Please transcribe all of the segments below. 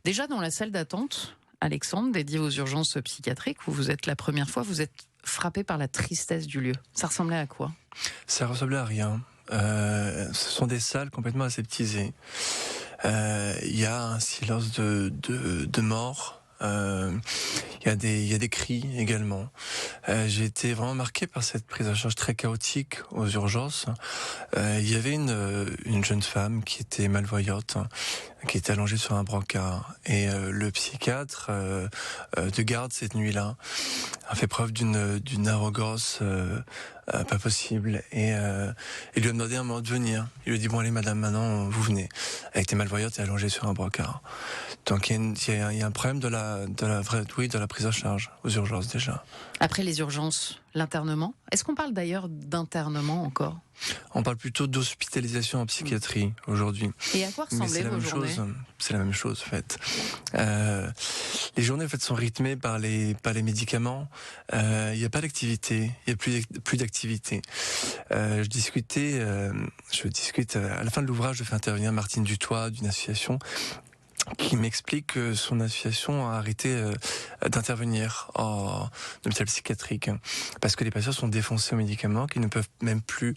Déjà dans la salle d'attente, Alexandre, dédiée aux urgences psychiatriques, où vous êtes la première fois, vous êtes frappé par la tristesse du lieu. Ça ressemblait à quoi? Ça ressemblait à rien. Ce sont des salles complètement aseptisées. Il y a un silence de mort. Il y a des cris également. J'ai été vraiment marqué par cette prise en charge très chaotique aux urgences. Il y avait une jeune femme qui était malvoyante, qui était allongée sur un brancard, et le psychiatre de garde cette nuit-là a fait preuve d'une arrogance pas possible, et il lui a demandé à un moment de venir. Il lui a dit: bon allez madame, maintenant vous venez. Elle était malvoyante et allongée sur un brancard. Donc il y a un problème de la prise en charge aux urgences déjà. Après les urgences, l'internement. Est-ce qu'on parle d'ailleurs d'internement encore? On parle plutôt d'hospitalisation en psychiatrie aujourd'hui. Et à quoi ressemblaient vos journées? C'est la même chose en fait. Les journées en fait sont rythmées par les médicaments. Il n'y a pas d'activité, il y a plus d'activité. Je discute à la fin de l'ouvrage, je fais intervenir Martine Dutoit d'une association qui m'explique que son association a arrêté d'intervenir en hôpital psychiatrique parce que les patients sont défoncés aux médicaments, qu'ils ne peuvent même plus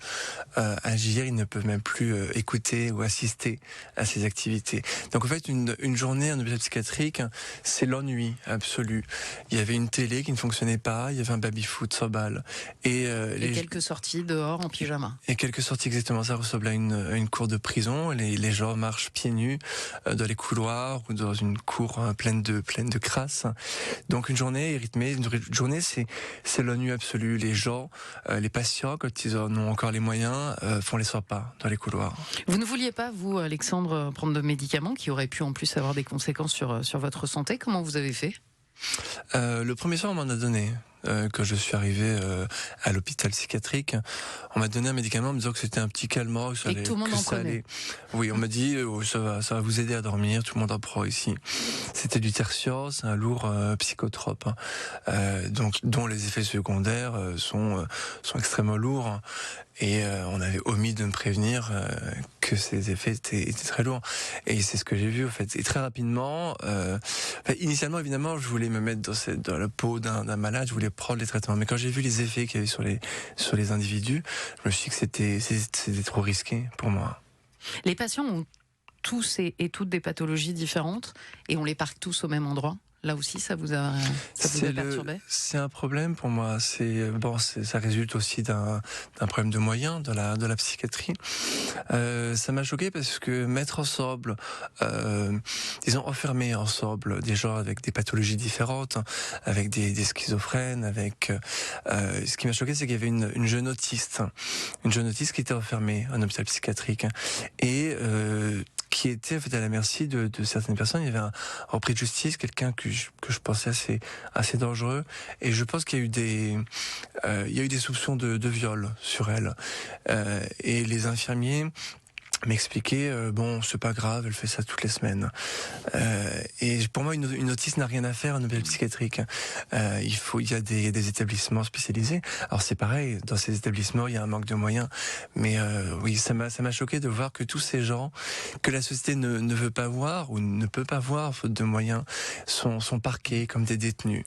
agir, ils ne peuvent même plus écouter ou assister à ces activités. Donc en fait, une journée en hôpital psychiatrique, c'est l'ennui absolu. Il y avait une télé qui ne fonctionnait pas, il y avait un baby-foot sans balle. Et quelques sorties dehors en pyjama. Et quelques sorties, exactement. Ça ressemble à une cour de prison. Les gens marchent pieds nus dans les couloirs ou dans une cour pleine de crasse. Donc une journée est rythmée. Une journée, c'est l'ennui absolu. Les gens, les patients, quand ils en ont encore les moyens, font les pas dans les couloirs. Vous ne vouliez pas, vous, Alexandre, prendre de médicaments qui auraient pu en plus avoir des conséquences sur votre santé. Comment vous avez fait? Le premier soir, on m'en a donné. Quand je suis arrivé à l'hôpital psychiatrique, on m'a donné un médicament en me disant que c'était un petit calmant, et que tout le monde en prenait. Oui, on m'a dit ça va vous aider à dormir, tout le monde en prend ici. C'était du tertian, c'est un lourd psychotrope, donc dont les effets secondaires sont extrêmement lourds, et on avait omis de me prévenir que ces effets étaient très lourds, et c'est ce que j'ai vu en fait. Et très rapidement, initialement évidemment, je voulais me mettre dans la peau d'un malade, je voulais prendre les traitements, mais quand j'ai vu les effets qu'il y avait sur les individus, je me suis dit que c'était trop risqué pour moi. Les patients ont tous et toutes des pathologies différentes, et on les parque tous au même endroit. Là aussi, ça vous a perturbé? C'est un problème pour moi. Ça résulte aussi d'un problème de moyens de la psychiatrie. Ça m'a choqué parce que mettre ensemble, disons enfermer ensemble des gens avec des pathologies différentes, avec des schizophrènes, ce qui m'a choqué, c'est qu'il y avait une jeune autiste qui était enfermée en hôpital psychiatrique, et qui était en fait à la merci de certaines personnes. Il y avait un repris de justice, quelqu'un que je pensais assez dangereux, et je pense qu'il y a eu des soupçons de viol sur elle, et les infirmiers m'expliquer bon, c'est pas grave, elle fait ça toutes les semaines, et pour moi une autiste n'a rien à faire en hôpital psychiatrique. Il y a des établissements spécialisés. Alors c'est pareil, dans ces établissements il y a un manque de moyens, mais oui, ça m'a choqué de voir que tous ces gens que la société ne veut pas voir ou ne peut pas voir faute de moyens sont parqués comme des détenus.